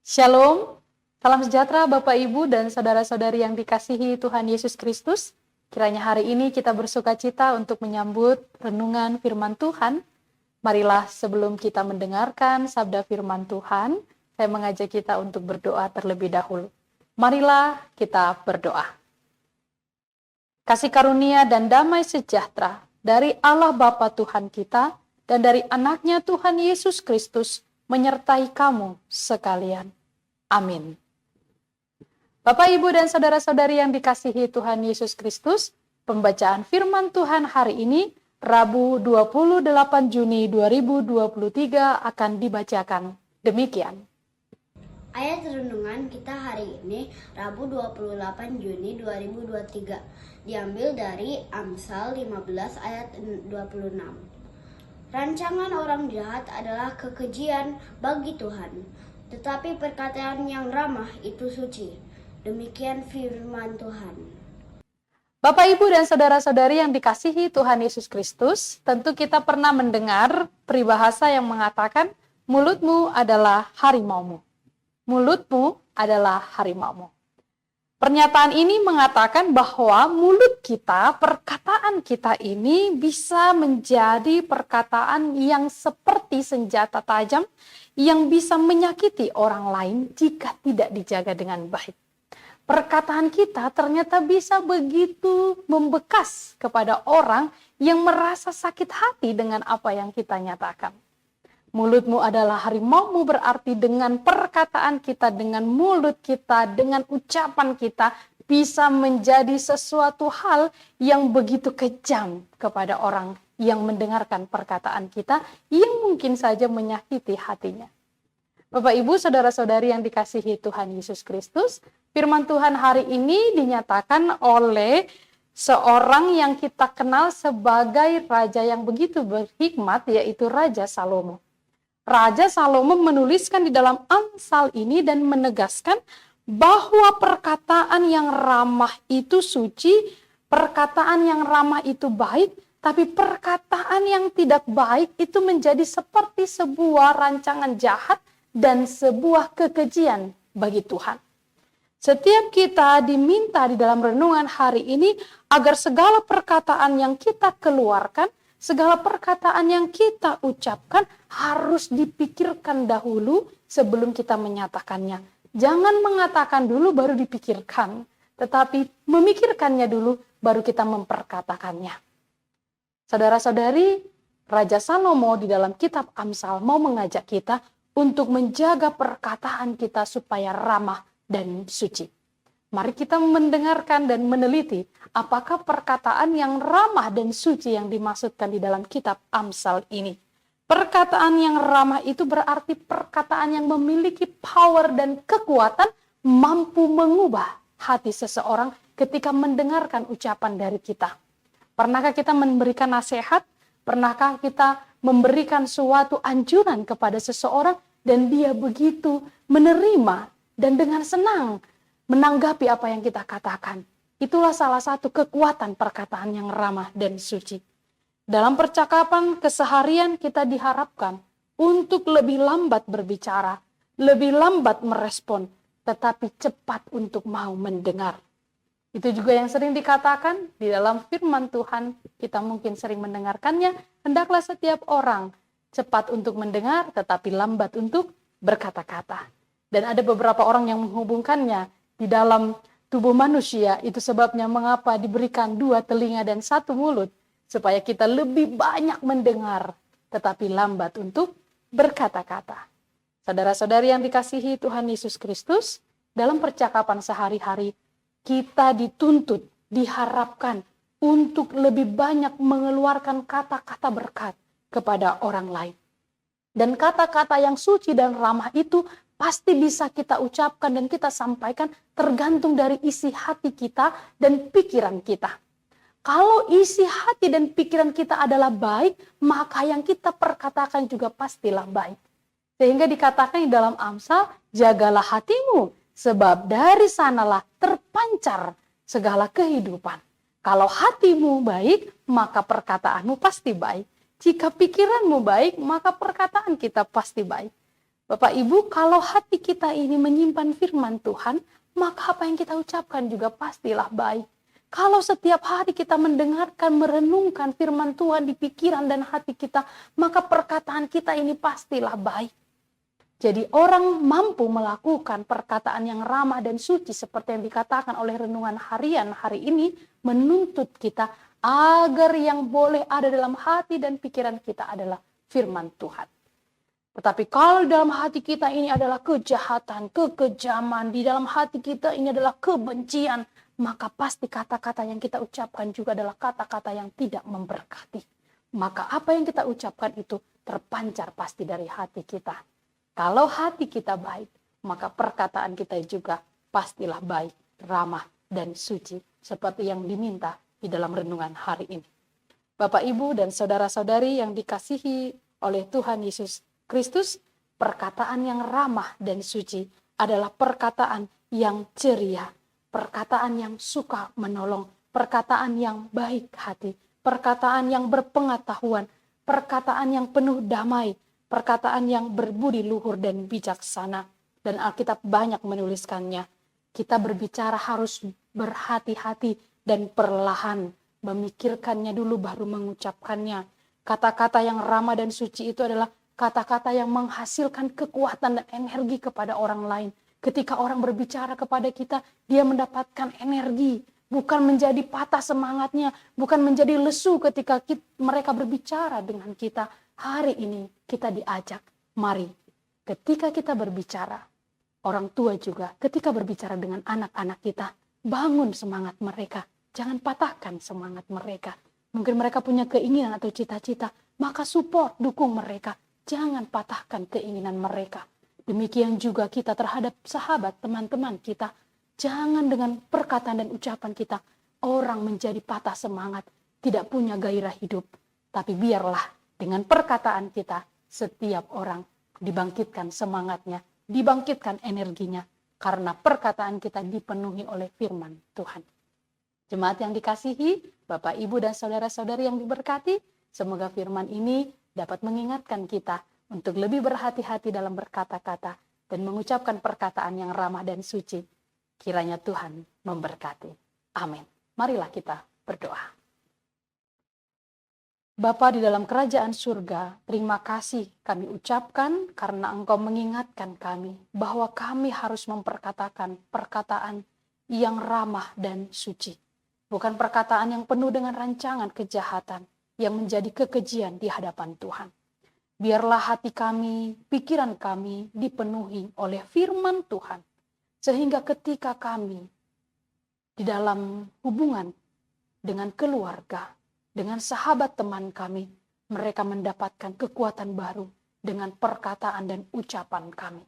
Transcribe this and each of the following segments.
Shalom, salam sejahtera Bapak Ibu dan saudara-saudari yang dikasihi Tuhan Yesus Kristus. Kiranya hari ini kita bersukacita untuk menyambut renungan firman Tuhan. Marilah sebelum kita mendengarkan sabda firman Tuhan, saya mengajak kita untuk berdoa terlebih dahulu. Marilah kita berdoa. Kasih karunia dan damai sejahtera dari Allah Bapa Tuhan kita dan dari anaknya Tuhan Yesus Kristus menyertai kamu sekalian. Amin. Bapak, Ibu, dan saudara-saudari yang dikasihi Tuhan Yesus Kristus, pembacaan firman Tuhan hari ini, Rabu 28 Juni 2023 akan dibacakan demikian. Ayat renungan kita hari ini, Rabu 28 Juni 2023, diambil dari Amsal 15 ayat 26. Rancangan orang jahat adalah kekejian bagi Tuhan, tetapi perkataan yang ramah itu suci. Demikian firman Tuhan. Bapak, Ibu, dan saudara-saudari yang dikasihi Tuhan Yesus Kristus, tentu kita pernah mendengar peribahasa yang mengatakan, mulutmu adalah harimaumu. Mulutmu adalah harimaumu. Pernyataan ini mengatakan bahwa mulut kita, perkataan kita ini bisa menjadi perkataan yang seperti senjata tajam yang bisa menyakiti orang lain jika tidak dijaga dengan baik. Perkataan kita ternyata bisa begitu membekas kepada orang yang merasa sakit hati dengan apa yang kita nyatakan. Mulutmu adalah harimaumu berarti dengan perkataan kita, dengan mulut kita, dengan ucapan kita bisa menjadi sesuatu hal yang begitu kejam kepada orang yang mendengarkan perkataan kita yang mungkin saja menyakiti hatinya. Bapak, Ibu, saudara-saudari yang dikasihi Tuhan Yesus Kristus, firman Tuhan hari ini dinyatakan oleh seorang yang kita kenal sebagai raja yang begitu berhikmat, yaitu Raja Salomo. Raja Salomo menuliskan di dalam Amsal ini dan menegaskan bahwa perkataan yang ramah itu suci, perkataan yang ramah itu baik, tapi perkataan yang tidak baik itu menjadi seperti sebuah rancangan jahat dan sebuah kekejian bagi Tuhan. Setiap kita diminta di dalam renungan hari ini agar segala perkataan yang kita keluarkan, segala perkataan yang kita ucapkan harus dipikirkan dahulu sebelum kita menyatakannya. Jangan mengatakan dulu baru dipikirkan, tetapi memikirkannya dulu baru kita memperkatakannya. Saudara-saudari, Raja Salomo di dalam kitab Amsal mau mengajak kita untuk menjaga perkataan kita supaya ramah dan suci. Mari kita mendengarkan dan meneliti apakah perkataan yang ramah dan suci yang dimaksudkan di dalam kitab Amsal ini. Perkataan yang ramah itu berarti perkataan yang memiliki power dan kekuatan mampu mengubah hati seseorang ketika mendengarkan ucapan dari kita. Pernahkah kita memberikan nasihat? Pernahkah kita memberikan suatu anjuran kepada seseorang dan dia begitu menerima dan dengan senang menanggapi apa yang kita katakan? Itulah salah satu kekuatan perkataan yang ramah dan suci. Dalam percakapan keseharian kita diharapkan untuk lebih lambat berbicara, lebih lambat merespon, tetapi cepat untuk mau mendengar. Itu juga yang sering dikatakan di dalam firman Tuhan, kita mungkin sering mendengarkannya, hendaklah setiap orang cepat untuk mendengar, tetapi lambat untuk berkata-kata. Dan ada beberapa orang yang menghubungkannya di dalam tubuh manusia, itu sebabnya mengapa diberikan 2 telinga dan 1 mulut, supaya kita lebih banyak mendengar, tetapi lambat untuk berkata-kata. Saudara-saudari yang dikasihi Tuhan Yesus Kristus, dalam percakapan sehari-hari, kita dituntut, diharapkan untuk lebih banyak mengeluarkan kata-kata berkat kepada orang lain. Dan kata-kata yang suci dan ramah itu pasti bisa kita ucapkan dan kita sampaikan tergantung dari isi hati kita dan pikiran kita. Kalau isi hati dan pikiran kita adalah baik, maka yang kita perkatakan juga pastilah baik. Sehingga dikatakan di dalam Amsal, jagalah hatimu, sebab dari sanalah terpancar segala kehidupan. Kalau hatimu baik, maka perkataanmu pasti baik. Jika pikiranmu baik, maka perkataan kita pasti baik. Bapak Ibu, kalau hati kita ini menyimpan firman Tuhan, maka apa yang kita ucapkan juga pastilah baik. Kalau setiap hari kita mendengarkan, merenungkan firman Tuhan di pikiran dan hati kita, maka perkataan kita ini pastilah baik. Jadi orang mampu melakukan perkataan yang ramah dan suci seperti yang dikatakan oleh renungan harian hari ini, menuntut kita agar yang boleh ada dalam hati dan pikiran kita adalah firman Tuhan. Tetapi kalau dalam hati kita ini adalah kejahatan, kekejaman, di dalam hati kita ini adalah kebencian, maka pasti kata-kata yang kita ucapkan juga adalah kata-kata yang tidak memberkati. Maka apa yang kita ucapkan itu terpancar pasti dari hati kita. Kalau hati kita baik, maka perkataan kita juga pastilah baik, ramah, dan suci. Seperti yang diminta di dalam renungan hari ini. Bapak, Ibu, dan saudara-saudari yang dikasihi oleh Tuhan Yesus Kristus, perkataan yang ramah dan suci adalah perkataan yang ceria, perkataan yang suka menolong, perkataan yang baik hati, perkataan yang berpengetahuan, perkataan yang penuh damai, perkataan yang berbudi luhur dan bijaksana. Dan Alkitab banyak menuliskannya. Kita berbicara harus berhati-hati dan perlahan, memikirkannya dulu baru mengucapkannya. Kata-kata yang ramah dan suci itu adalah kata-kata yang menghasilkan kekuatan dan energi kepada orang lain. Ketika orang berbicara kepada kita, dia mendapatkan energi. Bukan menjadi patah semangatnya, bukan menjadi lesu ketika mereka berbicara dengan kita. Hari ini kita diajak, mari ketika kita berbicara, orang tua juga ketika berbicara dengan anak-anak kita, bangun semangat mereka. Jangan patahkan semangat mereka. Mungkin mereka punya keinginan atau cita-cita, maka support, dukung mereka. Jangan patahkan keinginan mereka. Demikian juga kita terhadap sahabat, teman-teman kita. Jangan dengan perkataan dan ucapan kita, orang menjadi patah semangat, tidak punya gairah hidup. Tapi biarlah dengan perkataan kita, setiap orang dibangkitkan semangatnya, dibangkitkan energinya, karena perkataan kita dipenuhi oleh firman Tuhan. Jemaat yang dikasihi, Bapak, Ibu, dan saudara-saudari yang diberkati, semoga firman ini dapat mengingatkan kita untuk lebih berhati-hati dalam berkata-kata dan mengucapkan perkataan yang ramah dan suci. Kiranya Tuhan memberkati. Amin. Marilah kita berdoa. Bapa di dalam kerajaan surga, terima kasih kami ucapkan karena Engkau mengingatkan kami bahwa kami harus memperkatakan perkataan yang ramah dan suci. Bukan perkataan yang penuh dengan rancangan kejahatan yang menjadi kekejian di hadapan Tuhan. Biarlah hati kami, pikiran kami dipenuhi oleh firman Tuhan. Sehingga ketika kami di dalam hubungan dengan keluarga, dengan sahabat teman kami, mereka mendapatkan kekuatan baru dengan perkataan dan ucapan kami.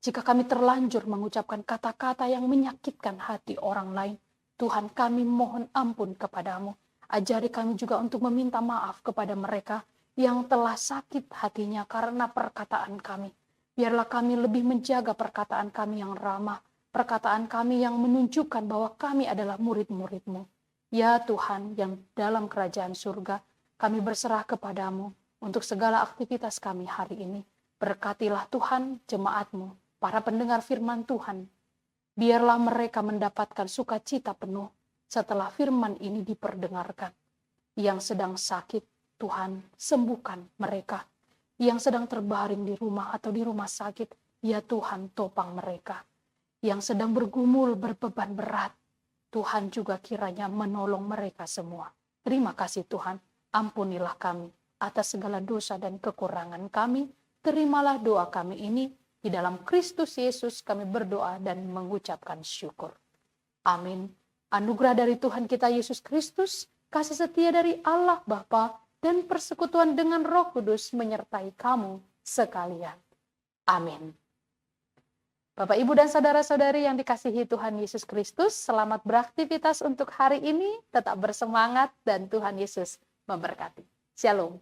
Jika kami terlanjur mengucapkan kata-kata yang menyakitkan hati orang lain, Tuhan, kami mohon ampun kepadamu. Ajari kami juga untuk meminta maaf kepada mereka yang telah sakit hatinya karena perkataan kami. Biarlah kami lebih menjaga perkataan kami yang ramah, perkataan kami yang menunjukkan bahwa kami adalah murid-murid-Mu. Ya Tuhan yang dalam kerajaan surga, kami berserah kepadamu untuk segala aktivitas kami hari ini. Berkatilah Tuhan jemaat-Mu, para pendengar firman Tuhan. Biarlah mereka mendapatkan sukacita penuh setelah firman ini diperdengarkan. Yang sedang sakit, Tuhan sembuhkan mereka. Yang sedang terbaring di rumah atau di rumah sakit, ya Tuhan topang mereka. Yang sedang bergumul berbeban berat, Tuhan juga kiranya menolong mereka semua. Terima kasih Tuhan, ampunilah kami atas segala dosa dan kekurangan kami. Terimalah doa kami ini, di dalam Kristus Yesus kami berdoa dan mengucapkan syukur. Amin. Anugerah dari Tuhan kita Yesus Kristus, kasih setia dari Allah Bapa, dan persekutuan dengan Roh Kudus menyertai kamu sekalian. Amin. Bapak, Ibu, dan saudara-saudari yang dikasihi Tuhan Yesus Kristus, selamat beraktivitas untuk hari ini, tetap bersemangat dan Tuhan Yesus memberkati. Shalom.